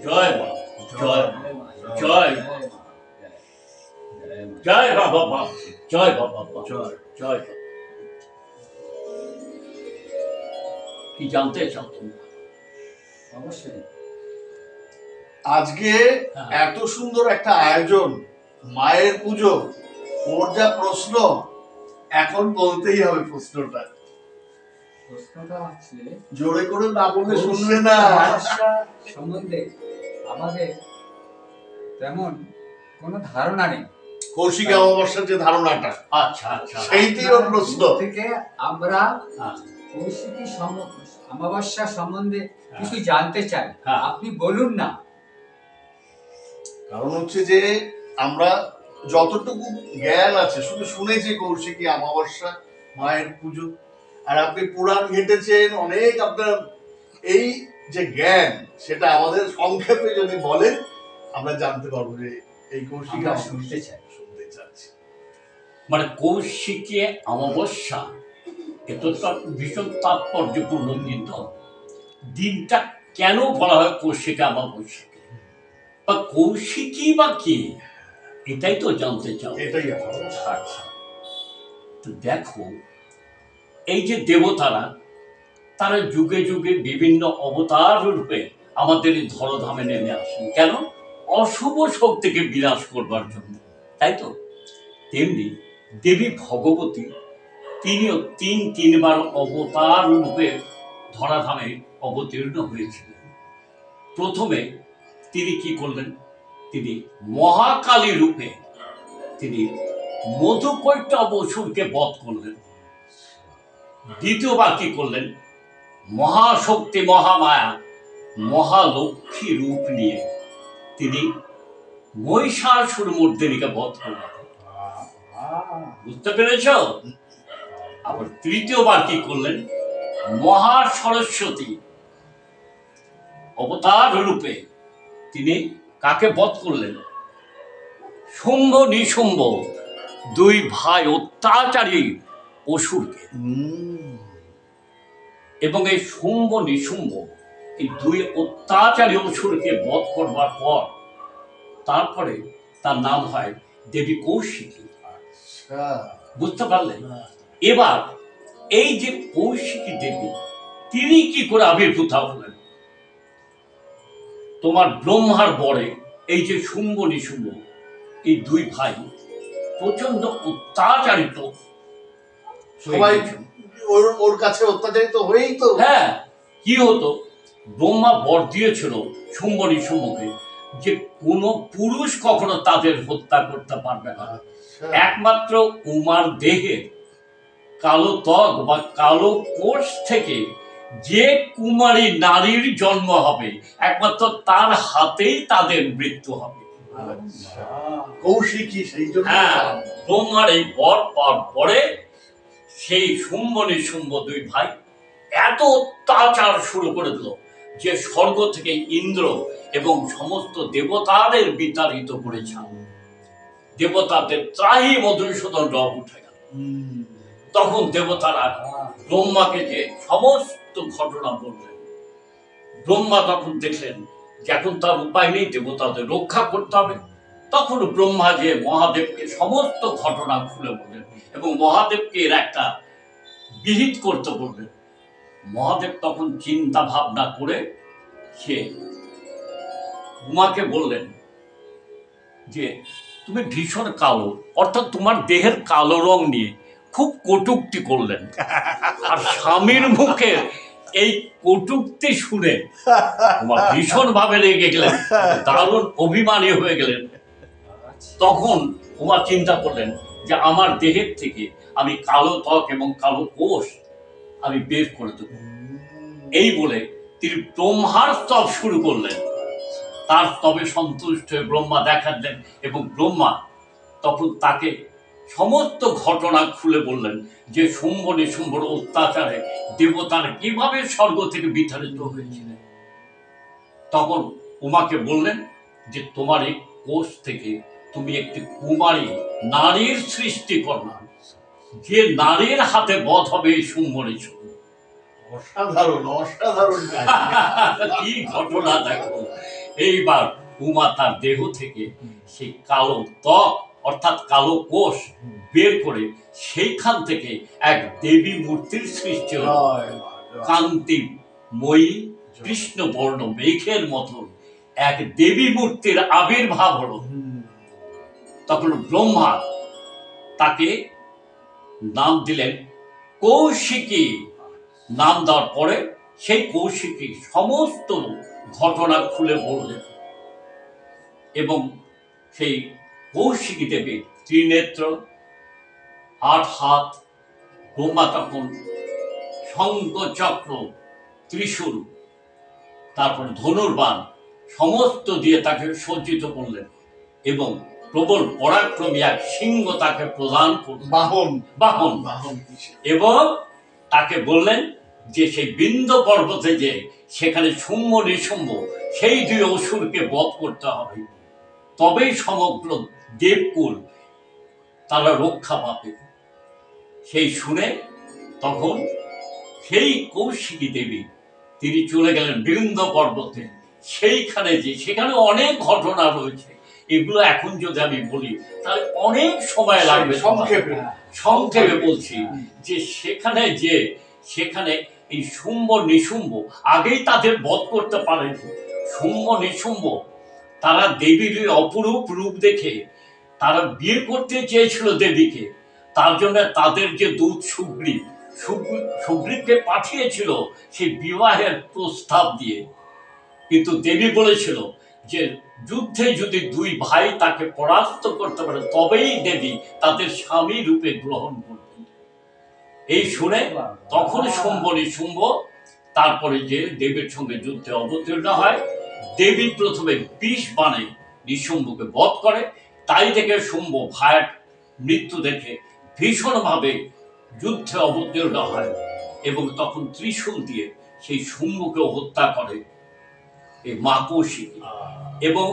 জয় মা, জয় জয় জয় বাবা মা, জয় বাবা মা, জয় জয়। কি জানতে চাও তুমি? অবশ্যই। আজকে এত সুন্দর একটা আয়োজন, মায়ের পুজো, ওর যা প্রশ্ন, এখন বলতেই হবে প্রশ্নটা। প্রশ্নটা হচ্ছে জোরে করে না বললে শুনবে না। সম্বন্ধে আমাদের তেমন কোনো ধারণা নেই। কৌশিক অমাবস্যার যে ধারণাটা, আচ্ছা আচ্ছা, সেইটি ওর প্রশ্ন থেকে আমরা কৌশিকী অমাবস্যা সম্বন্ধে কিছু জানতে চাই, আপনি বলুন না। কারণ হচ্ছে যে আমরা যতটুকু জ্ঞান আছে শুধু শুনেছি কৌশিকী অমাবস্যা, মায়ের পুজো, আর আপনি পুরাণ ঘেটেছেন অনেক, আপনার এই যে জ্ঞান সেটা আমাদের সংক্ষেপে যদি বলেন আমরা জানতে পারবো যে এই কৌশিকী শুনতে চাচ্ছি। মানে কৌশিকী অমাবস্যা, এটা তো ভীষণ তাৎপর্যপূর্ণ দিন। তো দিনটা কেন বলা হয় কৌশিকী অমাবস্যা, বা কৌশিকী বা কি, এটাই তো জানতে চাও। এটাই আচ্ছা, তো দেখো, এই যে দেবতারা, তারা যুগে যুগে বিভিন্ন অবতার রূপে আমাদের এই ধরধামে নেমে আসেন। কেন? অশুভ শক্তিকে বিনাশ করবার জন্য, তাই তো? তেমনি দেবী ভগবতী, তিনিও তিনবার অবতার রূপে ধরাধামে অবতীর্ণ হয়েছিলেন। প্রথমে তিনি কি করলেন? তিনি মহাকালী রূপে তিনি মধুকৈটব অসুরকে বধ করলেন। দ্বিতীয়বার কি করলেন? মহাশক্তি, মহামায়া, মহালক্ষ্মী রূপ নিয়ে তিনি মহিষাসুরমর্দিনীকে বধ করলেন। বুঝতে পেরেছ? আবার তৃতীয়বার কি করলেন? মহা সরস্বতী অবতার রূপে তিনি কাকে বধ করলেন? শুম্ভ নিশুম্ভ দুই ভাই অত্যাচারী অসুরকে। এবং এই শুম্ভ নিশুম্ভ এই দুই অত্যাচারী অসুরকে বধ করবার পর তারপরে তার নাম হয় দেবী কৌশিকী। বুঝতে পারলেন? এবার এই যে কৌশিকী দেবী, তিনি কি করে আবির্ভূত হলেন? তোমার ব্রহ্মার বরে এই যে শুম্ভ নিশুম্ভ এই দুই ভাই প্রচন্ড অত্যাচারিত, সবাই ওর কাছে অত্যাচারিত হয়েই তো। হ্যাঁ, কি হতো? ব্রহ্মা বর দিয়েছিল শুম্ভ নিশুম্ভকে যে কোন পুরুষ কখনো তাদের হত্যা করতে পারবে না। একমাত্র উমার দেহের কালো ত্বক বা কালো কোষ থেকে যে কুমারী নারীর জন্ম হবে, একমাত্র তার হাতেই তাদের মৃত্যু হবে। কৌশিকী সেই জন্য। হ্যাঁ, ব্রহ্মার এই বর পাওয়ার পরে সেই শুম্ভ নিশুম্ভ দুই ভাই এত অত্যাচার শুরু করে দিল যে স্বর্গ থেকে ইন্দ্র এবং সমস্ত দেবতাদের বিতাড়িত করেছেন। দেবতাদের ত্রাহি মধুসূদন রব উঠে গেল। তখন দেবতারা ব্রহ্মাকে যে সমস্ত ঘটনা বললেন। ব্রহ্মা তখন দেখলেন যে এখন তার উপায় নেই, দেবতাদের রক্ষা করতে হবে। তখন ব্রহ্মা যে মহাদেবকে সমস্ত ঘটনা খুলে বললেন এবং মহাদেবকে এর একটা বিহিত করতে বললেন। মহাদেব তখন চিন্তা ভাবনা করে সে উমাকে বললেন যে তুমি ভীষণ কালো, অর্থাৎ তোমার দেহের কালো রং নিয়ে খুব কটূক্তি করলেন। আর স্বামীর মুখে এই কটূক্তি শুনে উমা ভীষণ ভাবে রেগে গেলেন, দারুণ অভিমানী হয়ে গেলেন। তখন উমা চিন্তা করলেন যে আমার দেহের থেকে আমি কালো ত্বক এবং কালো কোষ আমি বের করে দেব। এই বলে তিনি ব্রহ্মার স্তব শুরু করলেন। তার স্তবে সন্তুষ্ট হয়ে ব্রহ্মা দেখালেন এবং ব্রহ্মা তখন তাকে সমস্ত ঘটনা খুলে বললেন যে শুম্ভ নিশুম্ভর অত্যাচারে দেবতারা কিভাবে স্বর্গ থেকে বিতাড়িত হয়েছিলেন। তখন উমাকে বললেন যে তোমার এই কোষ থেকে তুমি একটি কুমারী নারীর সৃষ্টি করো, যে নারীর হাতে বধ হবে এই শুম্ভ নিশুম্ভ। অসাধারণ অসাধারণ কি ঘটনা দেখো! এইবার উমা তার দেহ থেকে সেই কালো ত্বক অর্থাৎ কালো কোষ বের করে সেইখান থেকে এক দেবী মূর্তির সৃষ্টি হল। কান্তিময়ী কৃষ্ণবর্ণ মেঘের মতন এক দেবী মূর্তির আবির্ভাব হলো। তখন ব্রহ্মা তাকে নাম দিলেন কৌশিকী। নাম দেওয়ার পরে সেই কৌশিকী সমস্ত ঘটনা খুলে বললেন এবং সেই কৌশিকী দেবী ত্রিনেত্র, 8 হাত। ব্রহ্মা তখন শঙ্খ, চক্র, ত্রিশূল, তারপর ধনুর্বাণ সমস্ত দিয়ে তাকে সজ্জিত করলেন এবং প্রবল পরাক্রমী এক সিংহ তাকে প্রদান করলেন, বাহন। এবং তাকে বললেন যে সেই বিন্ধ্য পর্বতে যে সেখানে শুম্ভ নিশুম্ভ সেই 2 অসুরকে বধ করতে হবে, তবেই সমগ্র দেবকুল তারা রক্ষা পাবে। সেই শুনে তখন সেই কৌশিকী দেবী তিনি চলে গেলেন বিন্ধ্য পর্বতে। সেইখানে যে সেখানে অনেক ঘটনা রয়েছে, এগুলো এখন যদি আমি বলি তাহলে অনেক সময় লাগবে। সংক্ষেপে বলছি যে সেখানে এই শুম্ভ নিশুম্ভ আগেই তাদের বধ করতে পারেনি। শুম্ভ নিশুম্ভ তারা দেবীর অপরূপ রূপ দেখে তারা বিয়ে করতে চেয়েছিল দেবীকে। তার জন্য তাদের যে দূত সুগ্রীবকে পাঠিয়েছিল সেই বিবাহের প্রস্তাব দিয়ে, কিন্তু দেবী বলেছিল যে যুদ্ধে যদি 2 ভাই তাকে পরাস্ত করতে পারে তবেই দেবী তাদের স্বামী রূপে গ্রহণ করবেন। এই শুনে তখন শুম্ভ নিশুম্ভ তারপরে যে দেবীর সঙ্গে যুদ্ধে অবতীর্ণ হয়। দেবী প্রথমে 20 বাণে নিশুম্ভকে বধ করে। তাই থেকে শুম্ভ ভাইয়ের মৃত্যু দেখে ভীষণভাবে যুদ্ধে অবতীর্ণ হয় এবং তখন ত্রিশূল দিয়ে সেই শুম্ভকে হত্যা করে এই মা কৌশিকী। এবং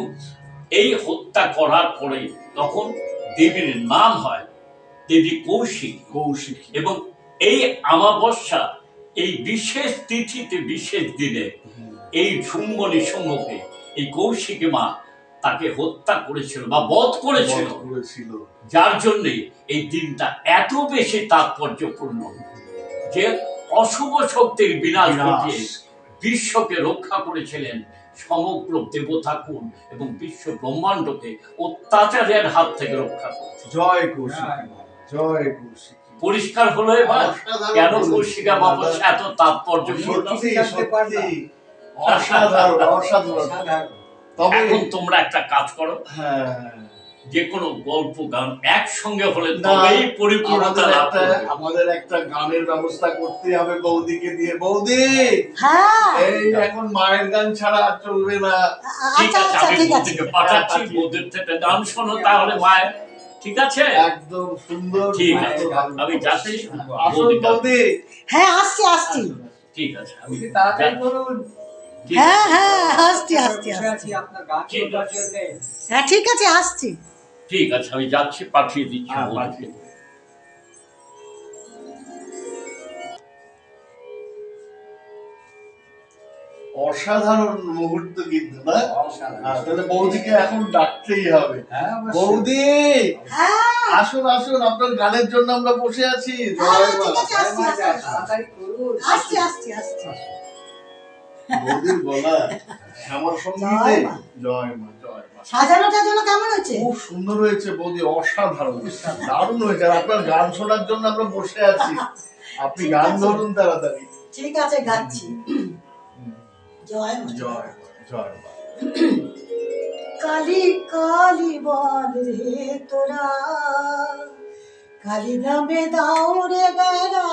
এই হত্যা করার পরে তখন দেবীর নাম হয় দেবী কৌশিকী। এবং এই অমাবস্যা, এই বিশেষ তিথিতে, বিশেষ দিনে এই শুম্ভ নিশুম্ভকে এই কৌশিকী মা তাকে হত্যা করেছিল বা বধ করেছিল, যার জন্যে এই দিনটা এত বেশি তাৎপর্যপূর্ণ যে অশুভ শক্তির বিনাশ ঘটিয়ে বিশ্বকে রক্ষা করেছিলেন, সমগ্র দেবতাকুল এবং বিশ্ব ব্রহ্মাণ্ডকে অত্যাচারের হাত থেকে রক্ষা করেছে। জয় কৌশিকী, জয় কৌশিকী। পরিষ্কার হলো এবার কেন কৌশিকা অমাবস্যা এত তাৎপর্যপূর্ণ। অসাধারণ। এখন তোমরা একটা কাজ করো, যে কোনো গল্প গান একসঙ্গে হলে তবেই পরিপূর্ণতা লাভ করবে। আমাদের একটা গানের ব্যবস্থা করতে হবে বৌদিকে দিয়ে। বৌদি, এই এখন মায়ের গান ছাড়া চলবে না। ঠিক আছে, আমি বৌদিকে পাঠাচ্ছি, বৌদির থেকে গান শোনো তাহলে মায়ের। ঠিক আছে, একদম সুন্দর। ঠিক আছে, আমি যাচ্ছি। আসুন বৌদি। হ্যাঁ, আসছি। ঠিক আছে, আমি তাড়াতাড়ি করুন। হ্যাঁ, আসছি। আপনার গান শোনার জন্য। হ্যাঁ, ঠিক আছে, আসছি। ঠিক আছে, আমি যাচ্ছি, পাঠিয়ে দিচ্ছি বৌদিকে। অসাধারণ মুহূর্ত কিন্তু না? তাহলে বৌদিকে এখন ডাকতেই হবে। বৌদি, আসুন, আপনার গানের জন্য আমরা বসে আছি। বৌদির গলা শ্যামা সঙ্গীতে। জয় মা, জয় মা। সাজানো কেমন হয়েছে? খুব সুন্দর হয়েছে বৌদি, অসাধারণ, দারুণ হয়েছে। আর আপনার গান শোনার জন্য আমরা বসে আছি, আপনি গান ধরুন তাড়াতাড়ি। ঠিক আছে, গাচ্ছি। জয় মা, জয় জয় মা। কালী কালী বল রে তোরা, কালী নামে দাও রে বেড়া,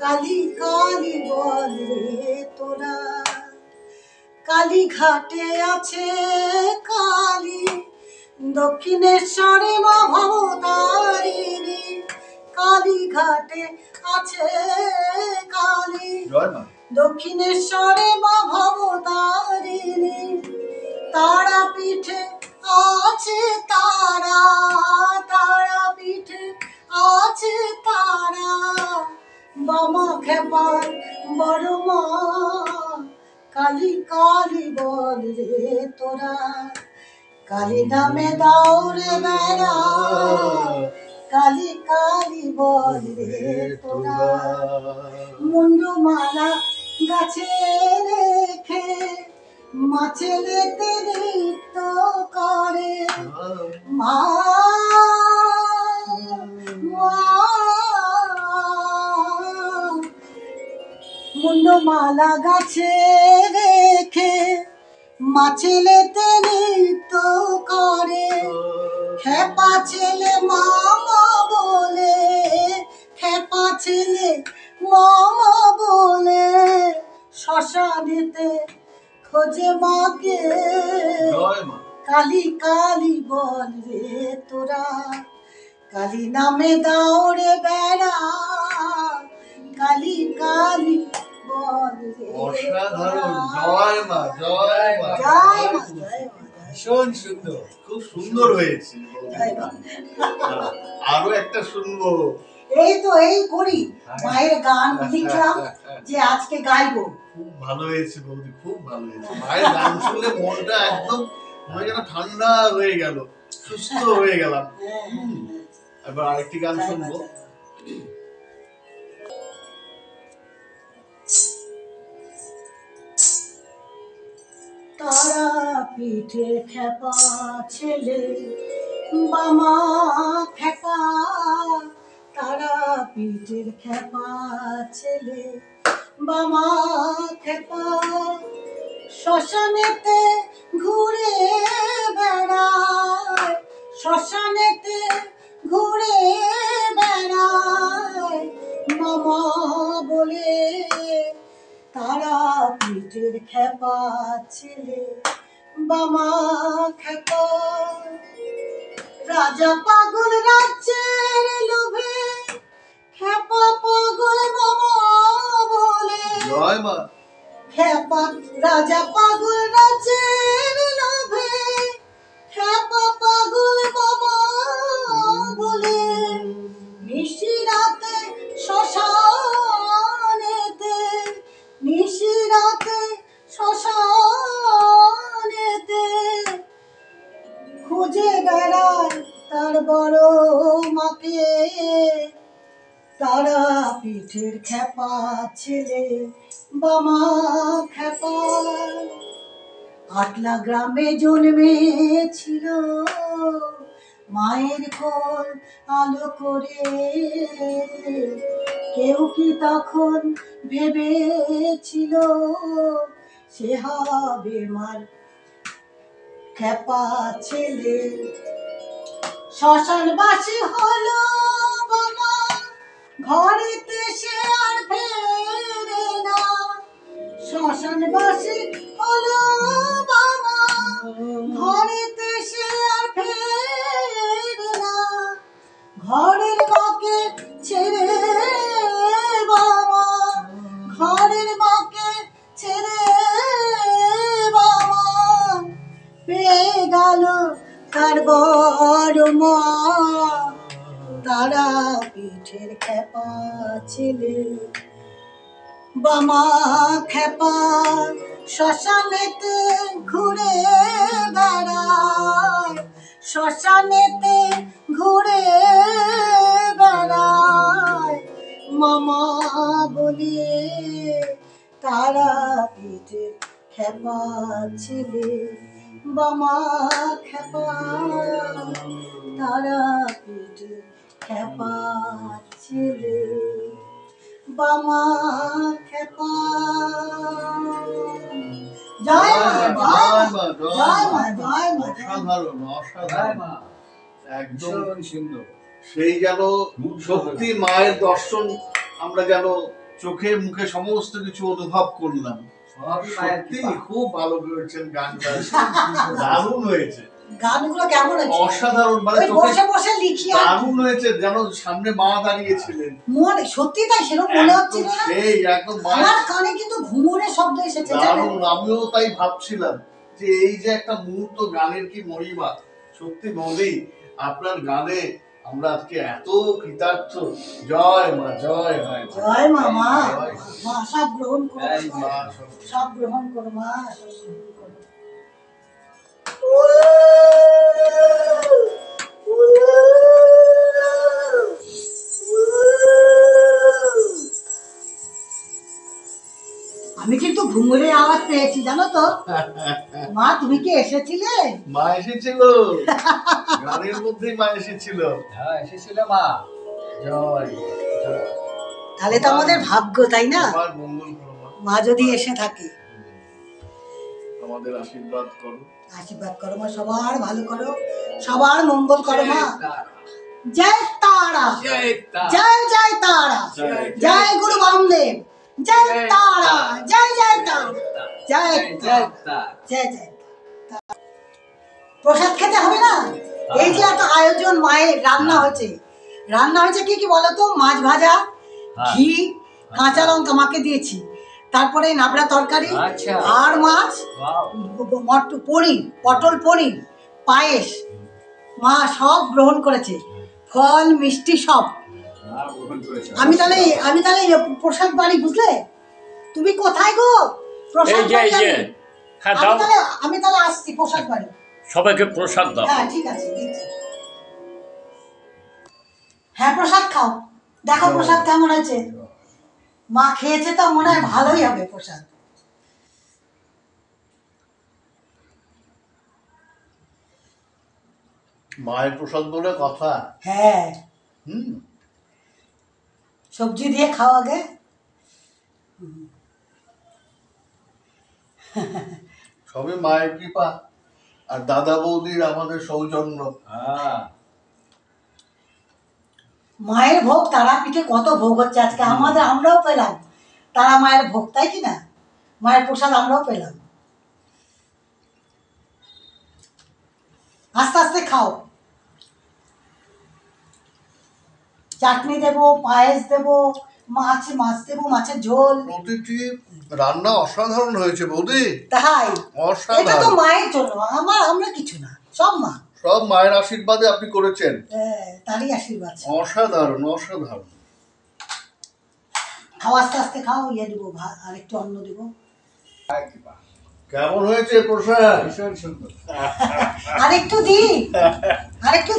কালী কালী বল রে তোরা। কালী ঘাটে আছে কালী, দক্ষিণেশ্বরে মা ভবতারিণী। কালী ঘাটে আছে কালী, দক্ষিণেশ্বরে মা ভবতারিণী। তারা পিঠে আছে তারা, তারা পিঠে আছে তারা। বামা খেপার বড় মা, কালী কালী বল রে তোরা, কালী নামে দৌড়ে বেড়া, কালী কালী বল রে তোরা। মুন্ডমালা গাছে রেখে মাছেলেতে নৃত্য করে, মা মুন্ডমালা গাছে রেখে মাছেলেতে নৃত্য করে, খেপা ছেলে মামা বলে, খেপা ছেলে মামা বলে, শ্মশানেতে খোঁজে মাকে, কালী কালী বল রে তোরা, কালী নামে দৌড়ে বেড়া, কালী কালী বল রে। অসাধারণ, জয় মা, জয় মা, জয় মা, জয় মা, ভীষণ সুন্দর, খুব সুন্দর হয়েছে। জয় মা। আরো একটা শুনবো। এই তো এই করি, মায়ের গান লিখলাম যে আজকে গাইবো। খুব ভালো হয়েছে বৌদি, খুব ভালো হয়েছে। মায়ের গান শুনলে মনটা একদম মনে যেন ঠান্ডা হয়ে গেল, সুস্থ হয়ে গেলাম। এবার আরেকটি গান শুনবো। তারা পিঠে খেপা ছেলে বামা খেপা, তারা পিঠের খেপা ছেলে বামা খেপা, শ্মশানেতে ঘুরে বেড়ায়, শ্মশানেতে ঘুরে বেড়ায়, মামা বলে, তারা পিঠের খেপা ছেলে বামা খেপা। রাজা পাগল রাজ্যের লোভে, খেপা পাগল মামা বলে, জয় মা। খেপা রাজা পাগল রাজ্যের লোভে, খেপা পাগল মামা বলে, নিশিরাতে শ্মশানেতে, নিশিরাতে শ্মশানেতে খুঁজে বেড়ায় তার বড় মাকে, তারা পিঠের খেপা ছেলে বামা খেপা। আটলা গ্রামে জন্মেছিল মায়ের কোল আলো করে, কেউ কি তখন ভেবেছিল সে হবে মার খেপা ছেলে। শ্মশানবাসী হলো বাবা, ঘরেতে সে আর ফেরে না, শ্মশানবাসী হলো বাবা, ঘরেতে সে আর ফেরে না, ঘরের মাকে ছেড়ে বাবা, ঘরের মাকে ছেড়ে বাবা, পেয়ে গেল তার বড় মা, তারা পিঠের খেপা ছেলে বামা খেপা, শ্মশানেতে ঘুরে বেড়ায়, শ্মশানেতে ঘুরে বেড়ায়, মামা বলে, তারা পিঠের খেপা ছেলে বামা খেপা, তারা পিঠের খেপা ছেলে বামা খেপা। জয় মা, জয় মা, জয় মা, অসাধারণ, অসাধারণ, একদম ভীষণ সুন্দর। সেই যেন সত্যি মায়ের দর্শন আমরা যেন চোখে মুখে সমস্ত কিছু অনুভব করলাম। সবই মায়ের সত্যি কৃপা। খুব ভালো করেছেন গানটা, দারুণ হয়েছে, গানগুলো কেমন হয়েছে? অসাধারণ, মানে ওই বসে বসে লিখি আর দারুণ হয়েছে, যেন সামনে মা দাঁড়িয়েছিলেন। মনে সত্যি তাই সেরকম মনে হচ্ছিল না। সেই একদম আমার মায়ের কানে কিন্তু ঘুমোরের শব্দ এসেছে জানেন? দারুণ, আমিও তাই ভাবছিলাম যে এই যে একটা মুহূর্ত গানের কি মহিমা। সত্যি বৌদি, আপনার গানে আমরা আজকে এত কৃতার্থ। জয় মা, জয় মা। জয় মা, মা জয়। মা সব গ্রহণ করো, জয় মা। সব গ্রহণ করো মা, সব গ্রহণ করো। আমি কিন্তু ঘুঙুরের আওয়াজ পেয়েছি জানো তো। মা তুমি কি এসেছিলে? মা এসেছিল, গানের মধ্যেই মা এসেছিল। হ্যাঁ এসেছিল মা। জয় জয়। তাহলে তো আমাদের ভাগ্য, তাই না? আমার মঙ্গল করো মা, মা যদি এসে থাকে। আমাদের আশীর্বাদ করো। আশীর্বাদ করো মা, সবার ভালো করো, সবার মঙ্গল করো মা। জয় তারা। জয় তারা, জয় তারা। জয় জয় তারা, জয় গুরু বামদেব, জয় তারা, জয় জয় তারা, জয় জয় তারা, তারা। জয় জয় তারা। প্রসাদ খেতে হবে না? এই যে এত আয়োজন, মায়ের রান্না হয়েছে, রান্না হয়েছে কি কি বলতো? মাছ ভাজা, ঘি, কাঁচা লঙ্কা মাকে দিয়েছি, তারপরে নাবড়া তরকারি, আচ্ছা। আর মাছ, ওয়াও। পনির, পটল পনির, পায়েস। মা সব গ্রহণ করেছে, ফল মিষ্টি সব। মা গ্রহণ করেছে। আমি তাহলে প্রসাদ বাড়ি, বুঝলে? তুমি কোথায় গো? প্রসাদ এই যে বাড়ি এই যে, হ্যাঁ দাও, আমি তাহলে আসছি প্রসাদ বাড়ি। সবাইকে প্রসাদ দাও। হ্যাঁ ঠিক আছে, দিচ্ছি। হ্যাঁ প্রসাদ খাও, দেখো প্রসাদ কেমন আছে। মা খেয়েছে তো মনে হয় ভালোই হবে প্রসাদ। মায়ের প্রসাদ বলে কথা। হ্যাঁ, হুম, সবজি দিয়ে খাও আগে। সবই মায়ের কৃপা আর দাদা বৌদির আমাদের সৌজন্য। হ্যাঁ। মায়ের ভোগ, তারাপীঠে কত ভোগ হচ্ছে আজকে, আমরাও পেলাম তারা মায়ের ভোগ, তাই কি না? মায়ের প্রসাদ আমরাও পেলাম। আস্তে আস্তে খাও। চাটনি দেবো, পায়েস দেবো, মাছ দেবো, মাছের ঝোল। প্রতিটি রান্না অসাধারণ হয়েছে বৌদি, তাই এটা তো অসাধারণ। মায়ের জন্য, আমরা কিছু না, সব মা। সব মায়ের আশীর্বাদে আপনি করেছেন। হ্যাঁ, তারই আশীর্বাদ। অসাধারণ, অসাধারণ। খাও, আস্তে আস্তে খাও। দেবো ভাত, আর একটু অন্ন দেবো। কেমন হয়েছে প্রসাদ? ভীষণ সুন্দর। আরেকটু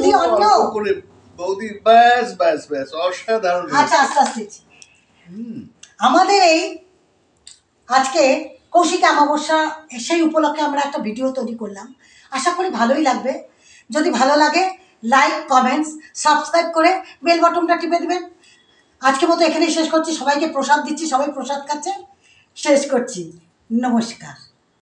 দি অন্ন। অল্প করে বৌদি, ব্যাস ব্যাস ব্যাস, অসাধারণ হয়েছে। আচ্ছা, আস্তে আস্তে। হুম, আমাদের এই আজকে কৌশিক অমাবস্যা, সেই উপলক্ষে আমরা একটা ভিডিও তৈরি করলাম। আশা করি ভালোই লাগবে। যদি ভালো লাগে লাইক, কমেন্টস, সাবস্ক্রাইব করে বেল বাটনটা টিপে দেবেন। আজকের মতো এখানেই শেষ করছি। সবাইকে প্রসাদ দিচ্ছি, সবাই প্রসাদ খাচ্ছে। শেষ করছি। নমস্কার।